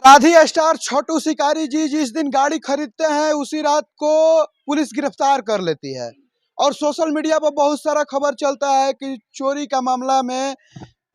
अपराधी स्टार छोटू शिकारी जी जिस दिन गाड़ी खरीदते हैं उसी रात को पुलिस गिरफ्तार कर लेती है और सोशल मीडिया पर बहुत सारा खबर चलता है कि चोरी का मामला में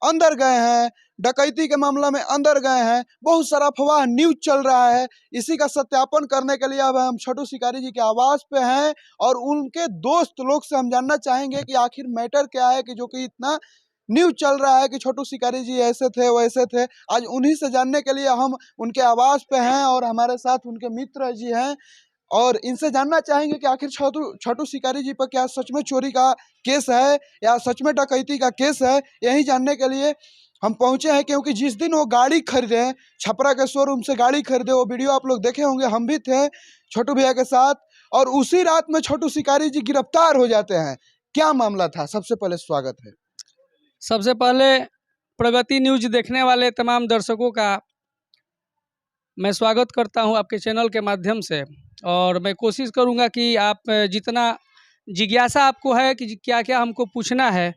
अंदर गए हैं, डकैती के मामला में अंदर गए हैं। बहुत सारा अफवाह न्यूज चल रहा है। इसी का सत्यापन करने के लिए अब हम छोटू शिकारी जी के आवास पे हैं और उनके दोस्त लोग से हम जानना चाहेंगे कि आखिर मैटर क्या है कि जो कि इतना न्यूज चल रहा है कि छोटू शिकारी जी ऐसे थे वैसे थे। आज उन्हीं से जानने के लिए हम उनके आवास पे हैं और हमारे साथ उनके मित्र जी हैं और इनसे जानना चाहेंगे कि आखिर छोटू छोटू शिकारी जी पर क्या सच में चोरी का केस है या सच में डकैती का केस है। यही जानने के लिए हम पहुंचे हैं क्योंकि जिस दिन वो गाड़ी खरीदे, छपरा के शोरूम से गाड़ी खरीदे, वो वीडियो आप लोग देखे होंगे, हम भी थे छोटू भैया के साथ। और उसी रात में छोटू शिकारी जी गिरफ्तार हो जाते हैं। क्या मामला था? सबसे पहले स्वागत है। सबसे पहले प्रगति न्यूज देखने वाले तमाम दर्शकों का मैं स्वागत करता हूं आपके चैनल के माध्यम से। और मैं कोशिश करूंगा कि आप जितना जिज्ञासा आपको है कि क्या क्या हमको पूछना है,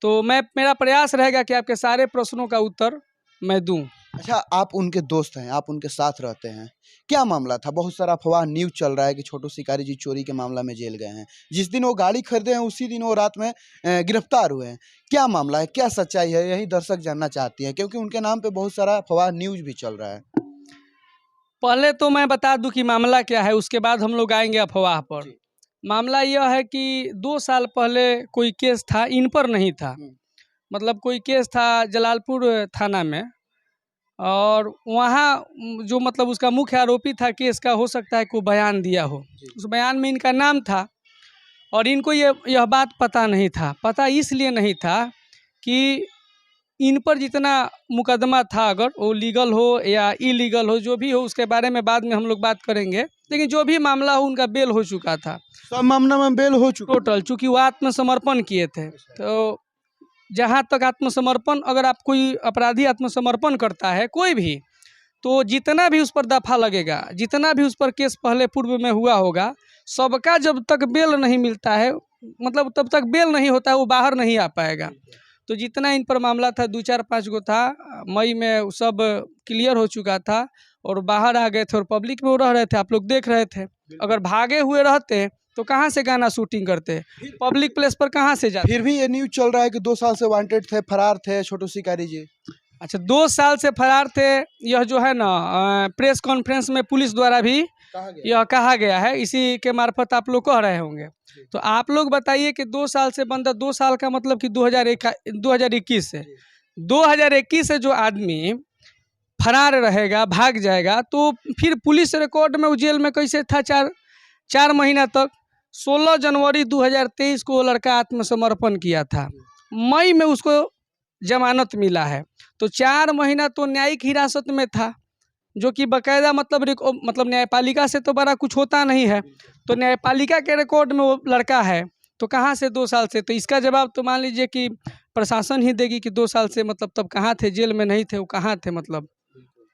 तो मेरा प्रयास रहेगा कि आपके सारे प्रश्नों का उत्तर मैं दूं। अच्छा, आप उनके दोस्त हैं, आप उनके साथ रहते हैं, क्या मामला था? बहुत सारा अफवाह न्यूज चल रहा है कि छोटू शिकारी जी चोरी के मामला में जेल गए हैं। जिस दिन वो गाड़ी खरीदे हैं उसी दिन वो रात में गिरफ्तार हुए हैं। क्या मामला है, क्या सच्चाई है, यही दर्शक जानना चाहती हैं क्योंकि उनके नाम पे बहुत सारा अफवाह न्यूज भी चल रहा है। पहले तो मैं बता दूं कि मामला क्या है, उसके बाद हम लोग आएंगे अफवाह पर। मामला यह है कि 2 साल पहले कोई केस था, इन पर नहीं था, मतलब कोई केस था जलालपुर थाना में। और वहाँ जो मतलब उसका मुख्य आरोपी था केस का, हो सकता है कोई बयान दिया हो, उस बयान में इनका नाम था। और इनको यह बात पता नहीं था। पता इसलिए नहीं था कि इन पर जितना मुकदमा था, अगर वो लीगल हो या इलीगल हो, जो भी हो उसके बारे में बाद में हम लोग बात करेंगे, लेकिन जो भी मामला हो उनका बेल हो चुका था। सब मामला में बेल हो चुका टोटल, चूँकि वो आत्मसमर्पण किए थे। तो जहाँ तक आत्मसमर्पण, अगर आप कोई अपराधी आत्मसमर्पण करता है कोई भी, तो जितना भी उस पर दफ़ा लगेगा, जितना भी उस पर केस पहले पूर्व में हुआ होगा, सबका जब तक बेल नहीं मिलता है, मतलब तब तक बेल नहीं होता है, वो बाहर नहीं आ पाएगा। तो जितना इन पर मामला था 2 4 5 गो था, मई में सब क्लियर हो चुका था और बाहर आ गए थे और पब्लिक में वो रह रहे थे, आप लोग देख रहे थे। अगर भागे हुए रहते तो कहाँ से गाना शूटिंग करते, पब्लिक प्लेस पर कहाँ से जाते। फिर भी ये न्यूज चल रहा है कि 2 साल से वांटेड थे, फरार थे छोटू शिकारी जी। अच्छा, 2 साल से फरार थे, यह जो है ना प्रेस कॉन्फ्रेंस में पुलिस द्वारा भी यह कहा गया है, इसी के मार्फत आप लोग कह रहे होंगे। तो आप लोग बताइए कि 2 साल से बंदा, 2 साल का मतलब कि 2021 से 2021 से जो आदमी फरार रहेगा, भाग जाएगा, तो फिर पुलिस रिकॉर्ड में वो जेल में कैसे था 4 महीना तक। 16 जनवरी 2023 को वो लड़का आत्मसमर्पण किया था, मई में उसको जमानत मिला है। तो 4 महीना तो न्यायिक हिरासत में था, जो कि बाकायदा मतलब न्यायपालिका से तो बड़ा कुछ होता नहीं है। तो न्यायपालिका के रिकॉर्ड में वो लड़का है, तो कहाँ से 2 साल से? तो इसका जवाब तो मान लीजिए कि प्रशासन ही देगी कि 2 साल से मतलब तब कहाँ थे, जेल में नहीं थे, वो कहाँ थे, मतलब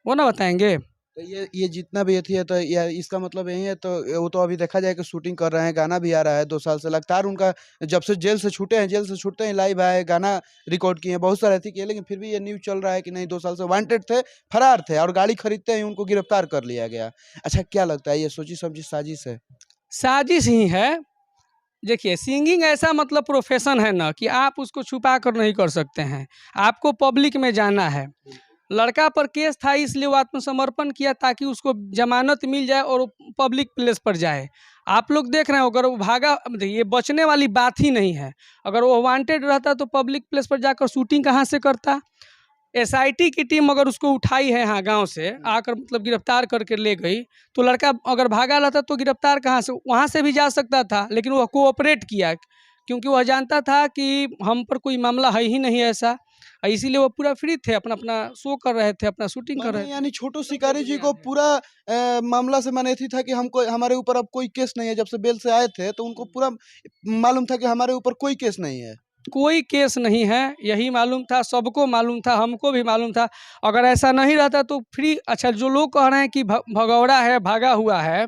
वो ना बताएंगे। तो ये जितना भी थी है तो ये इसका मतलब यही है। तो वो तो अभी देखा जाए कि शूटिंग कर रहे हैं, गाना भी आ रहा है 2 साल से लगातार। उनका जब से जेल से छूटे हैं, जेल से छूटते ही लाइव आए, गाना रिकॉर्ड किए हैं, बहुत सारे थी किए, लेकिन फिर भी ये न्यूज चल रहा है कि नहीं 2 साल से वांटेड थे, फरार थे और गाड़ी खरीदते ही उनको गिरफ्तार कर लिया गया। अच्छा, क्या लगता है ये सोची समझी साजिश है? साजिश ही है। देखिए, सिंगिंग ऐसा मतलब प्रोफेशन है ना कि आप उसको छुपा कर नहीं कर सकते हैं, आपको पब्लिक में जाना है। लड़का पर केस था इसलिए वो आत्मसमर्पण किया ताकि उसको जमानत मिल जाए और वो पब्लिक प्लेस पर जाए। आप लोग देख रहे हो, अगर वो भागा, ये बचने वाली बात ही नहीं है। अगर वो वांटेड रहता तो पब्लिक प्लेस पर जाकर शूटिंग कहाँ से करता? एसआईटी की टीम अगर उसको उठाई है, हाँ, गांव से आकर मतलब गिरफ्तार करके ले गई, तो लड़का अगर भागा रहता तो गिरफ्तार कहाँ से, वहाँ से भी जा सकता था, लेकिन वह कोऑपरेट किया क्योंकि वह जानता था कि हम पर कोई मामला है ही नहीं ऐसा। इसीलिए वो पूरा फ्री थे, अपना अपना शो कर रहे थे, अपना शूटिंग कर रहे थे। यानी छोटू शिकारी जी को पूरा मामला से माने थी था कि हमको, हमारे ऊपर अब कोई केस नहीं है। जब से बेल से आए थे तो उनको पूरा मालूम था कि हमारे ऊपर कोई केस नहीं है। कोई केस नहीं है, यही मालूम था, सबको मालूम था, हमको भी मालूम था। अगर ऐसा नहीं रहता तो फ्री। अच्छा, जो लोग कह रहे हैं कि भगौड़ा है, भागा हुआ है,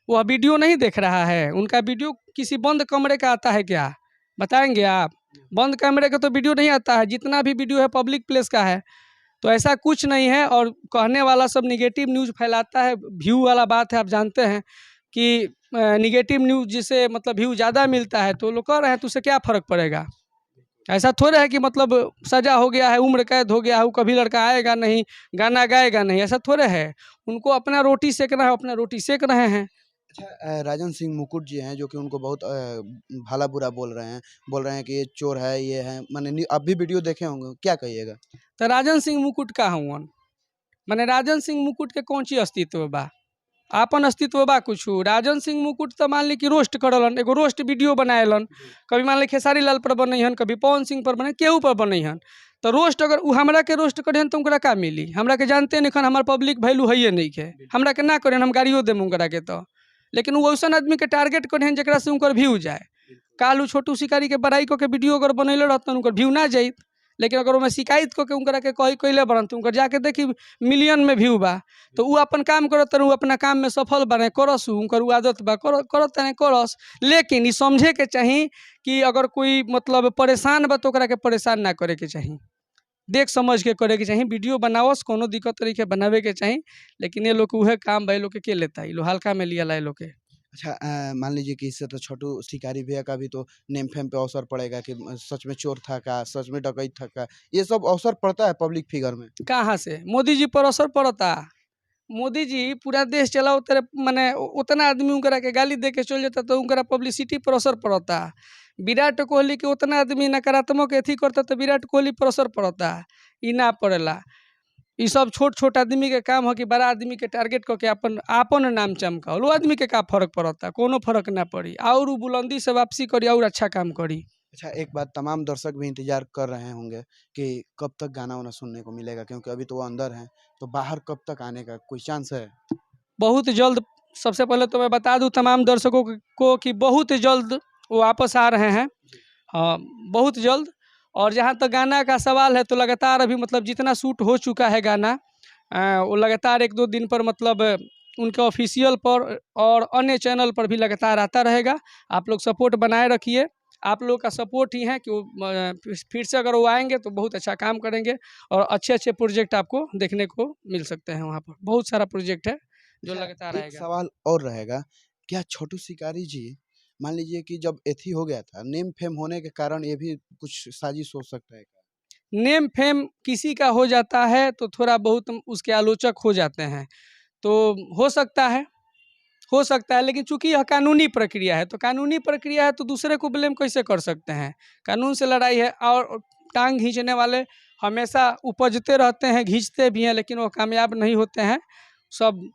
वह वीडियो नहीं देख रहा है। उनका वीडियो किसी बंद कमरे का आता है क्या, बताएंगे आप? बंद कमरे का तो वीडियो नहीं आता है, जितना भी वीडियो है पब्लिक प्लेस का है। तो ऐसा कुछ नहीं है। और कहने वाला सब निगेटिव न्यूज़ फैलाता है, व्यू वाला बात है। आप जानते हैं कि निगेटिव न्यूज़ जिसे मतलब व्यू ज़्यादा मिलता है तो लोग कह रहे हैं तो उससे क्या फ़र्क पड़ेगा। ऐसा थोड़ा है कि मतलब सजा हो गया है, उम्र कैद हो गया है, वो कभी लड़का आएगा नहीं, गाना गाएगा नहीं, ऐसा थोड़ा है। उनको अपना रोटी सेकना है, अपना रोटी सेक रहे हैं। अच्छा, राजन सिंह मुकुट जी हैं जो कि उनको बहुत भला बुरा बोल रहे हैं कि ये चोर है, ये है, मैंने आप भी वीडियो देखे होंगे, क्या कहिएगा? तो राजन सिंह मुकुट का हुआ माने राजन सिंह मुकुट के कौन ची अस्तित्व बा, आपन अस्तित्व बा कुछ। राजन सिंह मुकुट तो मान ली कि रोस्ट करलन, एगो रोस्ट वीडियो बनाएलन, कभी मान ली खेसारी लाल पर बनैहन, कभी पवन सिंह पर बने, केहू पर बनैहन। तो रोस्ट अगर उ हमरा के रोस्ट करें तो उनकरा का मिली, हमरा के जानते नहीं खन, हमार पब्लिक वैल्यू है नहीं के, हमरा के ना करें हम गाड़ियों देम उनकरा के। तो लेकिन वो वैसन आदमी के टारगेट करें जरा से उनकर व्यू जाए। काल उ छोटू शिकारी के बड़ाई को के वीडियो अगर बनैले रहतन उनकर व्यू ना जाइत, लेकिन अगर ओमे शिकायत को के उनकरा के कही कैले बनन तो उनकर जाके देखी मिलियन में व्यू बा। तो उ अपन काम करत रहू, अपना काम में सफल बने, करस उनकर उ आदत बा, करत नहीं करस। लेकिन ई समझे के चाही कि अगर कोई मतलब परेशान बा तो ओकरा के परेशान ना करे के चाही, देख समझ के करे के चाही। वीडियो बनावस कोनो दिक्कत तरीके बनावे के चाही, लेकिन ये लोग के उहे काम बा, ये लोग के लेता, ये लोग हल्का में लिया ला ये लोग के। अच्छा, मान लीजिए कि इससे तो छोटू शिकारी भैया का भी तो नेम फेम पे असर पड़ेगा कि सच में चोर था का, सच में डकैत था का, ये सब अवसर पड़ता है पब्लिक फिगर में। कहाँ से मोदी जी पर असर पड़ता। मोदी जी पूरा देश चलाओ तेरे माने उतना आदमी उनकरा के गाली दे के चल जाता तो उनकरा पब्लिसिटी पर असर पड़ता। विराट कोहली के उतना आदमी नकारात्मक एथी करता तो विराट कोहली पर असर पड़ता, ई ना पड़ेला। ई सब छोट छोट आदमी के काम हो कि बड़ा आदमी के टारगेट करके अपन आपन नाम चमकाओ, लो आदमी के का फर्क पड़ता, कोनो फर्क ना पड़ी। और उ बुलंदी से वापसी करी और अच्छा काम करी। अच्छा, एक बात तमाम दर्शक भी इंतजार कर रहे होंगे कि कब तक गाना वाना सुनने को मिलेगा, क्योंकि अभी तो वो अंदर हैं, तो बाहर कब तक आने का कोई चांस है? बहुत जल्द, सबसे पहले तो मैं बता दूं तमाम दर्शकों को कि बहुत जल्द वो वापस आ रहे हैं। हाँ, बहुत जल्द। और जहाँ तक गाना का सवाल है तो लगातार अभी मतलब जितना शूट हो चुका है गाना, वो लगातार 1-2 दिन पर मतलब उनके ऑफिशियल पर और अन्य चैनल पर भी लगातार आता रहेगा। आप लोग सपोर्ट बनाए रखिए, आप लोग का सपोर्ट ही है कि वो फिर से अगर वो आएंगे तो बहुत अच्छा काम करेंगे और अच्छे अच्छे प्रोजेक्ट आपको देखने को मिल सकते हैं। वहाँ पर बहुत सारा प्रोजेक्ट है जो अच्छा, लगातार एक आएगा। सवाल और रहेगा, क्या छोटू शिकारी जी, मान लीजिए कि जब एथी हो गया था, नेम फेम होने के कारण ये भी कुछ साजिश हो सकता है क्या? नेम फेम किसी का हो जाता है तो थोड़ा बहुत उसके आलोचक हो जाते हैं, तो हो सकता है, हो सकता है। लेकिन चूंकि यह कानूनी प्रक्रिया है तो कानूनी प्रक्रिया है तो दूसरे को ब्लेम कैसे कर सकते हैं। कानून से लड़ाई है और टांग खींचने वाले हमेशा उपजते रहते हैं, खींचते भी हैं, लेकिन वो कामयाब नहीं होते हैं। सब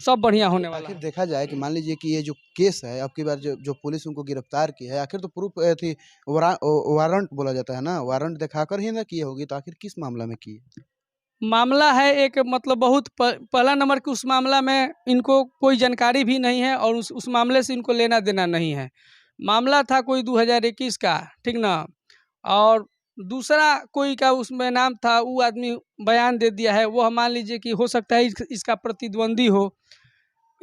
सब बढ़िया होने वाला आखिर है। देखा जाए कि मान लीजिए कि ये जो केस है, अब की बार जो जो पुलिस उनको गिरफ्तार की है, आखिर तो प्रूफ थी, वारंट बोला जाता है ना, वारंट दिखाकर ही ना की होगी, तो आखिर किस मामला में की है? मामला है एक मतलब बहुत पहला नंबर कि उस मामला में इनको कोई जानकारी भी नहीं है और उस मामले से इनको लेना देना नहीं है। मामला था कोई 2021 का, ठीक ना। और दूसरा कोई का उसमें नाम था, वो आदमी बयान दे दिया है, वो हम मान लीजिए कि हो सकता है इसका प्रतिद्वंदी हो,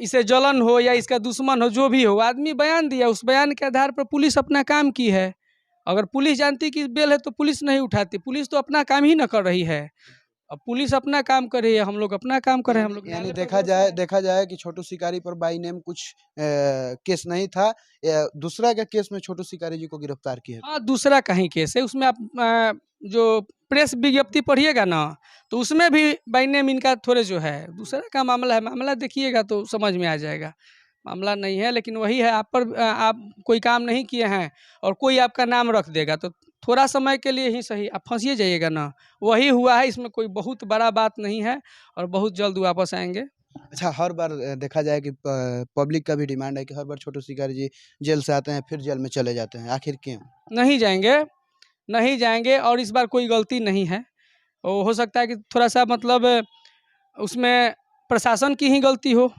इसे जलन हो या इसका दुश्मन हो, जो भी हो, आदमी बयान दिया, उस बयान के आधार पर पुलिस अपना काम की है। अगर पुलिस जानती कि बेल है तो पुलिस नहीं उठाती, पुलिस तो अपना काम ही न कर रही है। अब पुलिस अपना काम कर रही है, हम लोग अपना काम कर रहे हैं। हम लोग यानी न्यायालय पर देखा भरोसा जाए है। देखा जाए कि छोटू शिकारी पर बाई नेम कुछ केस नहीं था, दूसरा के केस में छोटू शिकारी जी को गिरफ्तार किया। हाँ, दूसरा कहीं केस है उसमें। आप जो प्रेस विज्ञप्ति पढ़िएगा ना तो उसमें भी बाई नेम इनका थोड़े जो है दूसरा का मामला है। मामला देखिएगा तो समझ में आ जाएगा, मामला नहीं है। लेकिन वही है, आप पर आप कोई काम नहीं किए हैं और कोई आपका नाम रख देगा तो थोड़ा समय के लिए ही सही आप फंसिए जाइएगा ना। वही हुआ है, इसमें कोई बहुत बड़ा बात नहीं है और बहुत जल्द वापस आएंगे। अच्छा, हर बार देखा जाए कि पब्लिक का भी डिमांड है कि हर बार छोटू शिकारी जी जेल से आते हैं फिर जेल में चले जाते हैं, आखिर क्यों? नहीं जाएंगे, नहीं जाएंगे। और इस बार कोई गलती नहीं है, वो हो सकता है कि थोड़ा सा मतलब उसमें प्रशासन की ही गलती हो।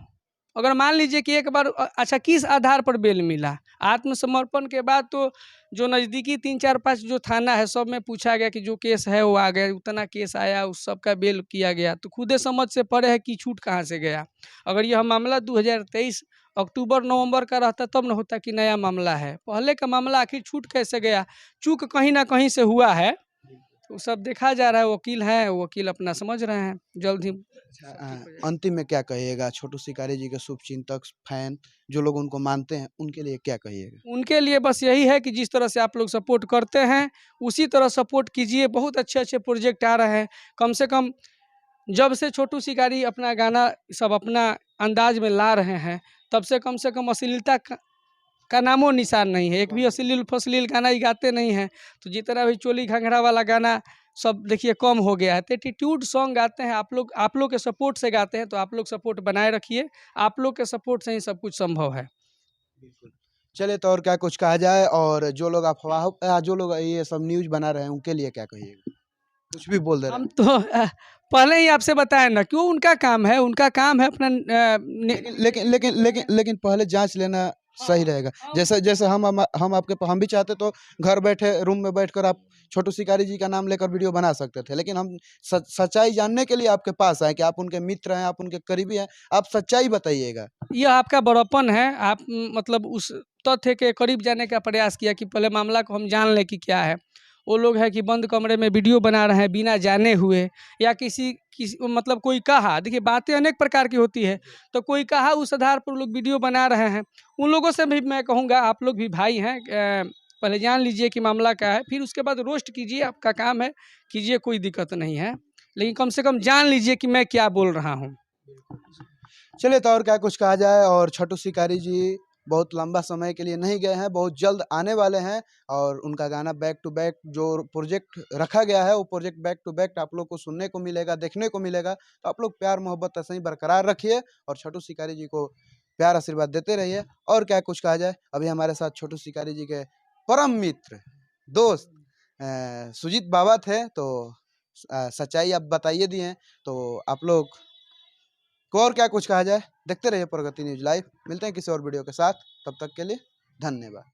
अगर मान लीजिए कि एक बार अच्छा किस आधार पर बेल मिला, आत्मसमर्पण के बाद तो जो नज़दीकी 3-4-5 जो थाना है सब में पूछा गया कि जो केस है वो आ गया, उतना केस आया, उस सब का बेल किया गया, तो खुदे समझ से परे है कि छूट कहाँ से गया। अगर यह मामला 2023 अक्टूबर-नवंबर का रहता तब न होता कि नया मामला है। पहले का मामला आखिर छूट कैसे गया, चूक कहीं ना कहीं से हुआ है। तो सब देखा जा रहा है, वकील हैं, वकील अपना समझ रहे हैं, जल्द ही अच्छा, सब ठीक हो जाएगा। अंतिम में क्या कहिएगा छोटू शिकारी जी के शुभचिंतक फैन जो लोग उनको मानते हैं उनके लिए क्या कहिएगा? उनके लिए बस यही है कि जिस तरह से आप लोग सपोर्ट करते हैं, उसी तरह सपोर्ट कीजिए। बहुत अच्छे-अच्छे प्रोजेक्ट आ रहे हैं। कम से कम जब से छोटू शिकारी अपना गाना सब अपना अंदाज में ला रहे हैं, तब से कम अश्लीलता का नामो निशान नहीं है। एक भी अश्लील गाना ही गाते नहीं हैं। तो जितना भी चोली घाघरा वाला गाना सब देखिए कम हो गया है। तो एटीट्यूड सॉन्ग गाते हैं, आप लोग के सपोर्ट से गाते हैं, तो आप लोग सपोर्ट बनाए रखिए। आप लोग के सपोर्ट से ही सब कुछ संभव है। बिल्कुल। चलिए तो और क्या कुछ कहा जाए, और जो लोग जो लोग ये सब न्यूज़ बना रहे हैं उनके लिए क्या कहिएगा? कुछ भी बोल दे रहे हम हैं। तो पहले ही आपसे बताया ना, क्यों उनका काम है अपना लेकिन पहले जांच लेना सही रहेगा। जैसे जैसे हम भी चाहते तो घर बैठे रूम में बैठकर आप छोटू शिकारी जी का नाम लेकर वीडियो बना सकते थे, लेकिन हम सच्चाई जानने के लिए आपके पास आए कि आप उनके मित्र हैं, आप उनके करीबी हैं, आप सच्चाई बताइएगा। यह आपका बड़प्पन है। आप मतलब उस तथ्य के करीब जाने का प्रयास किया कि पहले मामला को हम जान लें कि क्या है। वो लोग है कि बंद कमरे में वीडियो बना रहे हैं बिना जाने हुए, या किसी मतलब कोई कहा, देखिए बातें अनेक प्रकार की होती है, तो कोई कहा उस आधार पर लोग वीडियो बना रहे हैं। उन लोगों से भी मैं कहूँगा, आप लोग भी भाई हैं, पहले जान लीजिए कि मामला क्या है, फिर उसके बाद रोस्ट कीजिए, आपका काम है, कीजिए, कोई दिक्कत नहीं है, लेकिन कम से कम जान लीजिए कि मैं क्या बोल रहा हूँ। चलिए तो और क्या कुछ कहा जाए, और छोटू शिकारी जी बहुत लंबा समय के लिए नहीं गए हैं, बहुत जल्द आने वाले हैं, और उनका गाना बैक टू बैक जो प्रोजेक्ट रखा गया है वो प्रोजेक्ट बैक टू बैक आप लोग को सुनने को मिलेगा, देखने को मिलेगा। तो आप लोग प्यार मोहब्बत ऐसे ही बरकरार रखिए और छोटू शिकारी जी को प्यार आशीर्वाद देते रहिए। और क्या कुछ कहा जाए, अभी हमारे साथ छोटू शिकारी जी के परम मित्र दोस्त सुजीत बाबा थे, तो सच्चाई आप बताइए दिए, तो आप लोग को और क्या कुछ कहा जाए। देखते रहिए प्रगति न्यूज़ लाइव। मिलते हैं किसी और वीडियो के साथ, तब तक के लिए धन्यवाद।